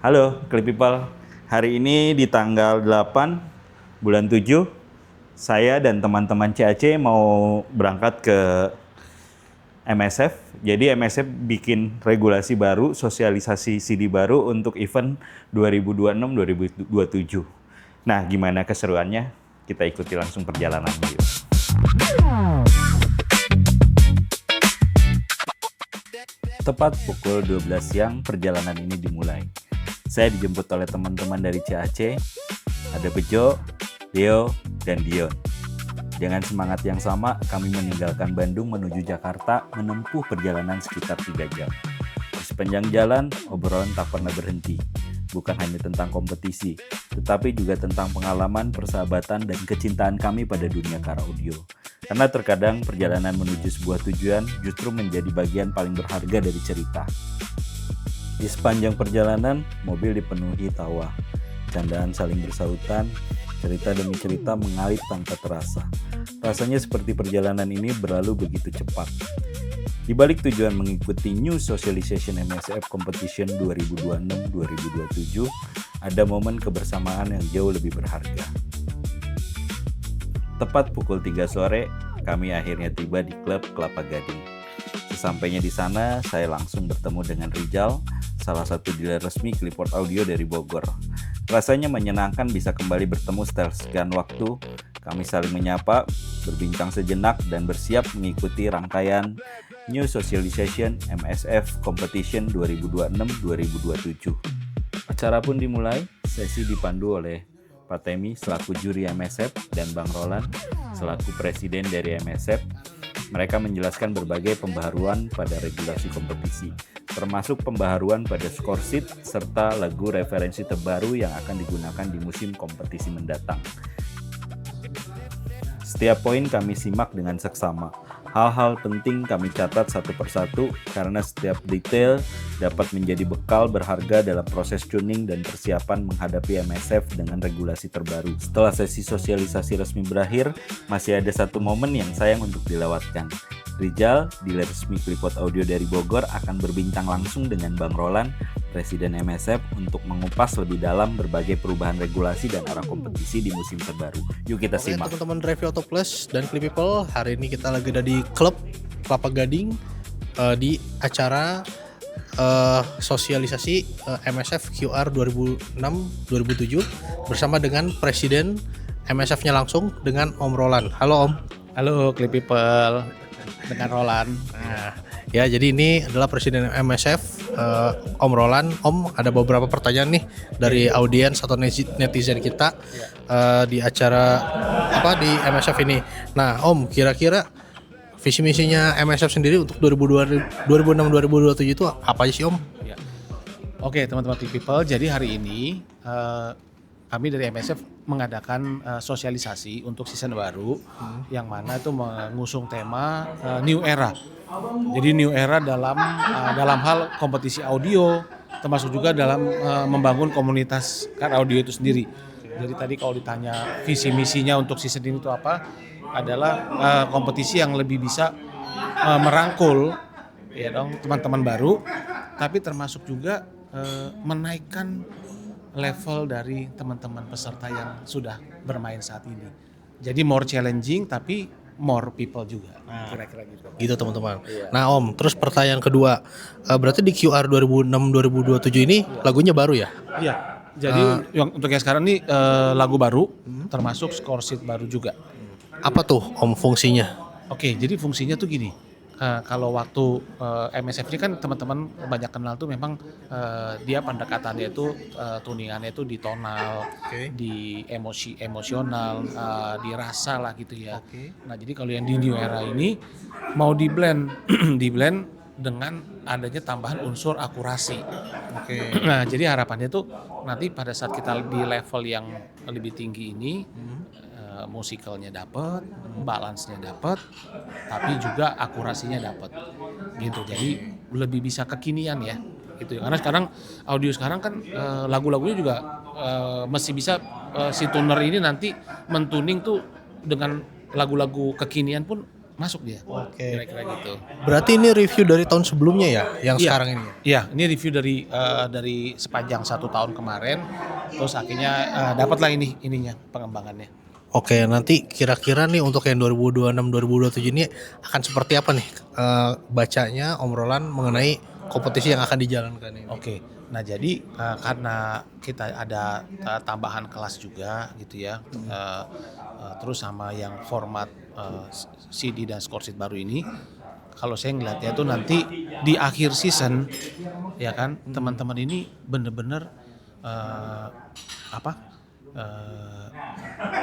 Halo, Clip People. Hari ini di tanggal 8 bulan 7, saya dan teman-teman CAC mau berangkat ke MSF. Jadi MSF bikin regulasi baru, sosialisasi CD baru untuk event 2026-2027. Nah, gimana keseruannya? Kita ikuti langsung perjalanannya yuk. Tepat pukul 12 siang, perjalanan ini dimulai. Saya dijemput oleh teman-teman dari CAC, ada Bejo, Leo, dan Dion. Dengan semangat yang sama, kami meninggalkan Bandung menuju Jakarta menempuh perjalanan sekitar 3 jam. Di sepanjang jalan, obrolan tak pernah berhenti. Bukan hanya tentang kompetisi, tetapi juga tentang pengalaman, persahabatan, dan kecintaan kami pada dunia kara audio. Karena terkadang perjalanan menuju sebuah tujuan justru menjadi bagian paling berharga dari cerita. Di sepanjang perjalanan, mobil dipenuhi tawa. Candaan saling bersautan, cerita demi cerita mengalir tanpa terasa. Rasanya seperti perjalanan ini berlalu begitu cepat. Di balik tujuan mengikuti New Socialization MSF Competition 2026-2027, ada momen kebersamaan yang jauh lebih berharga. Tepat pukul 3 sore, kami akhirnya tiba di klub Kelapa Gading. Sesampainya di sana, saya langsung bertemu dengan Rizal, salah satu dealer resmi Clipboard Audio dari Bogor. Rasanya menyenangkan bisa kembali bertemu setelah sekian waktu. Kami saling menyapa, berbincang sejenak, dan bersiap mengikuti rangkaian New Socialization MSF Competition 2026-2027. Acara pun dimulai, sesi dipandu oleh Pak Temi selaku juri MSF dan Bang Roland selaku presiden dari MSF. Mereka menjelaskan berbagai pembaharuan pada regulasi kompetisi, termasuk pembaharuan pada score sheet serta lagu referensi terbaru yang akan digunakan di musim kompetisi mendatang. Setiap poin kami simak dengan seksama. Hal-hal penting kami catat satu persatu karena setiap detail dapat menjadi bekal berharga dalam proses tuning dan persiapan menghadapi MSF dengan regulasi terbaru. Setelah sesi sosialisasi resmi berakhir, masih ada satu momen yang sayang untuk dilewatkan. Rizal, dealer resmi Clipboard Audio dari Bogor, akan berbincang langsung dengan Bang Roland, Presiden MSF, untuk mengupas lebih dalam berbagai perubahan regulasi dan arah kompetisi di musim terbaru. Yuk kita simak. Teman-teman Review Auto Plus dan Clip People, hari ini kita lagi ada di klub Kelapa Gading di acara sosialisasi MSF QR 2006-2007 bersama dengan Presiden MSF-nya langsung dengan Om Roland. Halo Om. Halo Clip People, dengan Roland. Nah, ya jadi ini adalah Presiden MSF Om Roland. Om, ada beberapa pertanyaan nih dari audiens atau netizen kita di acara di MSF ini. Nah Om, kira-kira visi misinya MSF sendiri untuk 2006-2027 itu apa aja sih Om? Ya. Oke teman-teman Clip People, jadi hari ini kami dari MSF mengadakan sosialisasi untuk season baru yang mana itu mengusung tema New Era. Jadi New Era dalam hal kompetisi audio, termasuk juga dalam membangun komunitas car audio itu sendiri. Jadi tadi kalau ditanya visi misinya untuk season ini itu apa, adalah kompetisi yang lebih bisa merangkul ya dong teman-teman baru, tapi termasuk juga menaikkan level dari teman-teman peserta yang sudah bermain saat ini. Jadi more challenging tapi more people juga. Kira-kira gitu. Gitu teman-teman. Iya. Nah Om, terus pertanyaan kedua, berarti di QR 2006-2027 ini lagunya baru ya? Iya. Jadi untuk yang sekarang ini lagu baru, termasuk score sheet baru juga. Apa tuh Om fungsinya? Oke, jadi fungsinya tuh gini. Kalau waktu MSF ini kan teman-teman banyak kenal tuh memang dia pendekatannya itu tuningannya itu di tonal, di emosional, di rasa lah gitu ya. Nah jadi kalau yang di New Era ini mau di blend dengan adanya tambahan unsur akurasi. Nah jadi harapannya tuh nanti pada saat kita di level yang lebih tinggi ini musikalnya dapat, balance-nya dapat, tapi juga akurasinya dapat, gitu. Jadi lebih bisa kekinian ya, gitu. Karena sekarang audio sekarang kan lagu-lagunya juga masih bisa si tuner ini nanti mentuning tuh dengan lagu-lagu kekinian pun masuk dia. Oke. Kira-kira gitu. Berarti ini review dari tahun sebelumnya ya, yang Iya. sekarang ini. Iya, ini review dari sepanjang 1 tahun kemarin, terus akhirnya dapatlah ininya pengembangannya. Oke, nanti kira-kira nih untuk yang 2026-2027 ini akan seperti apa nih bacanya Om Roland mengenai kompetisi yang akan dijalankan ini? Oke, nah jadi karena kita ada tambahan kelas juga gitu ya, terus sama yang format CD dan scoresheet baru ini, kalau saya ngeliatnya tuh nanti di akhir season, ya kan, teman-teman ini bener-bener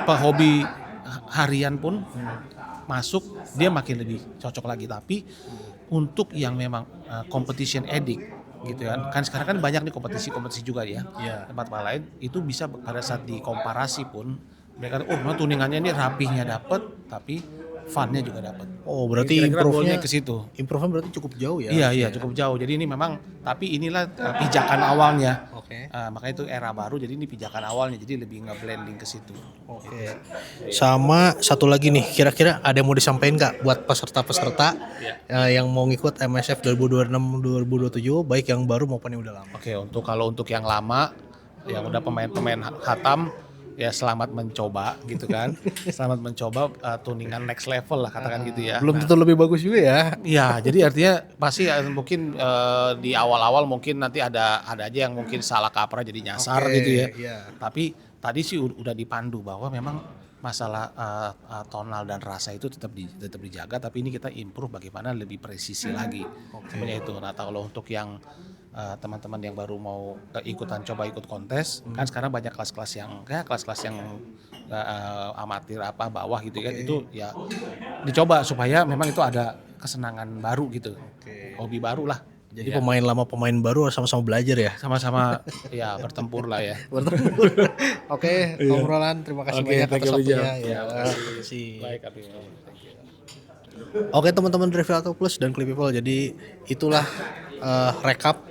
pehobi harian pun masuk dia makin lebih cocok lagi. Tapi untuk yang memang competition addict gitu kan sekarang kan banyak nih kompetisi juga ya, tempat lain itu bisa pada saat dikomparasi pun mereka memang tuningannya ini rapihnya dapat tapi funnya juga dapat. Oh, berarti Kira-kira improve-nya goalnya ke situ. Improve-nya berarti cukup jauh ya? Iya cukup jauh. Jadi ini memang tapi inilah pijakan awalnya. Oke. Makanya itu era baru, jadi ini pijakan awalnya, jadi lebih nge-blending ke situ. Oke. Sama satu lagi nih, kira-kira ada yang mau disampaikan nggak buat peserta-peserta yang mau ngikut MSF 2026-2027, baik yang baru maupun yang udah lama? Oke, kalau untuk yang lama, yang udah pemain-pemain hatam, ya selamat mencoba gitu kan. Selamat mencoba tuningan next level lah katakan gitu ya. Belum tentu lebih bagus juga ya. Iya, jadi artinya pasti mungkin di awal-awal mungkin nanti ada aja yang mungkin salah kaprah jadi nyasar gitu ya. Iya. Tapi tadi sih udah dipandu bahwa memang masalah tonal dan rasa itu tetap dijaga, tapi ini kita improve bagaimana lebih presisi lagi. Sebenarnya itu. Nah, kalau untuk yang teman-teman yang baru mau coba ikut kontes, kan sekarang banyak kelas-kelas yang amatir bawah gitu kan, itu ya dicoba supaya memang itu ada kesenangan baru gitu, hobi baru lah. Jadi pemain lama pemain baru sama-sama belajar ya. Sama-sama ya bertempur lah ya. Oke, Om Roland, terima kasih banyak atas waktunya. Ya, Terima kasih. baik, Oke teman-teman Review Auto Plus dan Clip People, jadi itulah rekap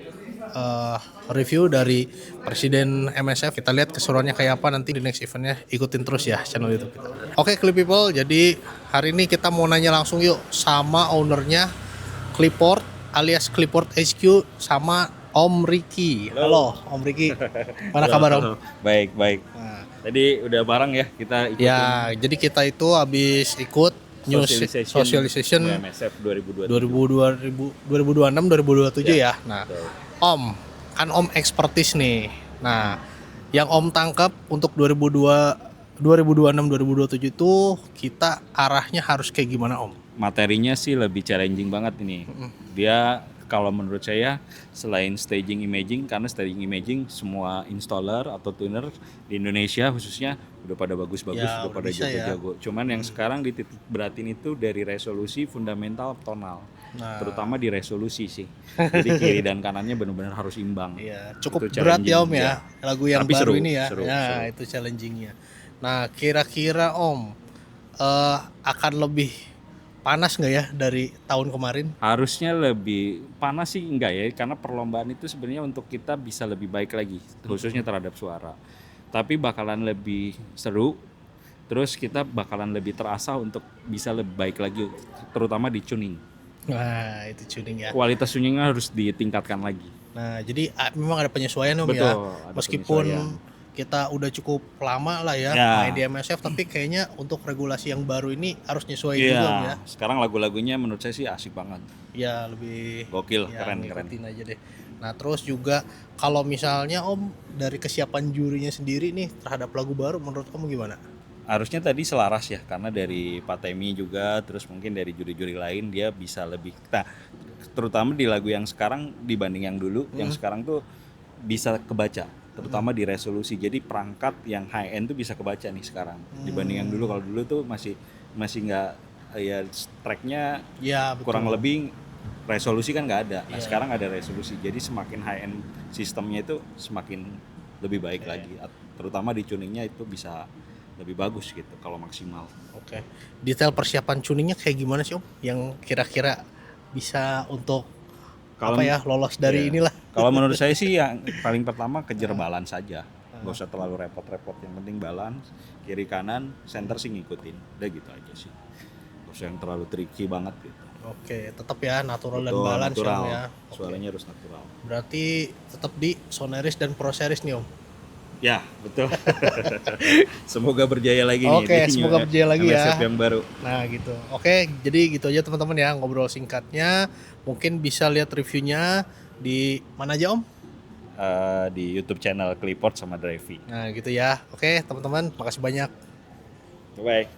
review dari Presiden MSF. Kita lihat keseruannya kayak apa nanti di next eventnya. Ikutin terus ya channel YouTube kita. Oke Clip People, jadi hari ini kita mau nanya langsung yuk sama ownernya Clipboard alias Clipboard HQ sama Om Ricky. Halo Om Ricky, mana kabar Om? Baik. Nah, Tadi udah bareng ya kita ikutin ya, jadi kita itu habis ikut news socialization MSF 2022. 2026-2027 ya. Nah, Om, kan Om expertise nih. Nah, yang Om tangkap untuk 2026-2027 itu kita arahnya harus kayak gimana Om? Materinya sih lebih challenging banget ini. Dia kalau menurut saya selain staging imaging, karena staging imaging semua installer atau tuner di Indonesia khususnya udah pada bagus-bagus, Ya, udah pada bisa ya. jago-jago. Cuman yang sekarang dititik beratin itu dari resolusi fundamental tonal. Nah. Terutama di resolusi sih. Jadi kiri dan kanannya benar-benar harus imbang. Iya, cukup Itu berat ya Om challenging, ya. Lagu yang Tapi baru seru, ini ya. seru. Itu challengingnya. Nah, kira-kira Om akan lebih panas nggak ya dari tahun kemarin? Harusnya lebih panas sih enggak ya, karena perlombaan itu sebenarnya untuk kita bisa lebih baik lagi, khususnya terhadap suara. Tapi bakalan lebih seru, terus kita bakalan lebih terasa untuk bisa lebih baik lagi, terutama di tuning. Nah, itu tuning ya. Kualitas tuningnya harus ditingkatkan lagi. Nah, jadi memang ada penyesuaian Om Betul, ya. ada Meskipun penyesuaian. kita udah cukup lama lah ya Ya. main di MSF, tapi kayaknya untuk regulasi yang baru ini harus nyesuaiin juga Om ya. Sekarang lagu-lagunya menurut saya sih asik banget. Ya lebih Gokil, ya, keren. ngikutin aja deh. Nah, terus juga kalau misalnya Om dari kesiapan jurinya sendiri nih terhadap lagu baru, menurut Om gimana? Harusnya tadi selaras ya, karena dari Pak Temi juga, terus mungkin dari juri-juri lain dia bisa lebih. Nah, terutama di lagu yang sekarang dibanding yang dulu, yang sekarang tuh bisa kebaca, terutama di resolusi. Jadi perangkat yang high end tuh bisa kebaca nih sekarang, dibanding yang dulu. Kalau dulu tuh masih nggak, ya tracknya Ya, betul. kurang lebih resolusi kan nggak ada. Nah, sekarang ada resolusi, jadi semakin high end sistemnya itu semakin lebih baik lagi, terutama di tuningnya itu bisa lebih bagus gitu kalau maksimal. Oke. Detail persiapan tuningnya kayak gimana sih Om? Yang kira-kira bisa untuk Kalau lolos dari iya. inilah. Kalau menurut saya sih yang paling pertama kejar balance saja. Gak usah terlalu repot-repot, yang penting balance, kiri kanan, center sih ngikutin. Udah gitu aja sih. Terus yang terlalu tricky banget gitu. Oke, tetap ya natural dan Betul, balance natural. ya Om ya. Oke. Suaranya harus natural. Berarti tetap di Soneris dan Pro Series nih Om. Ya, betul. Semoga berjaya lagi Oke, nih. di semoga berjaya lagi ya. MSF yang baru. Nah gitu. Oke, jadi gitu aja teman-teman ya ngobrol singkatnya. Mungkin bisa lihat reviewnya di mana aja Om? Di YouTube channel Cliport sama Drivey. Nah gitu ya. Oke teman-teman, makasih banyak. Bye.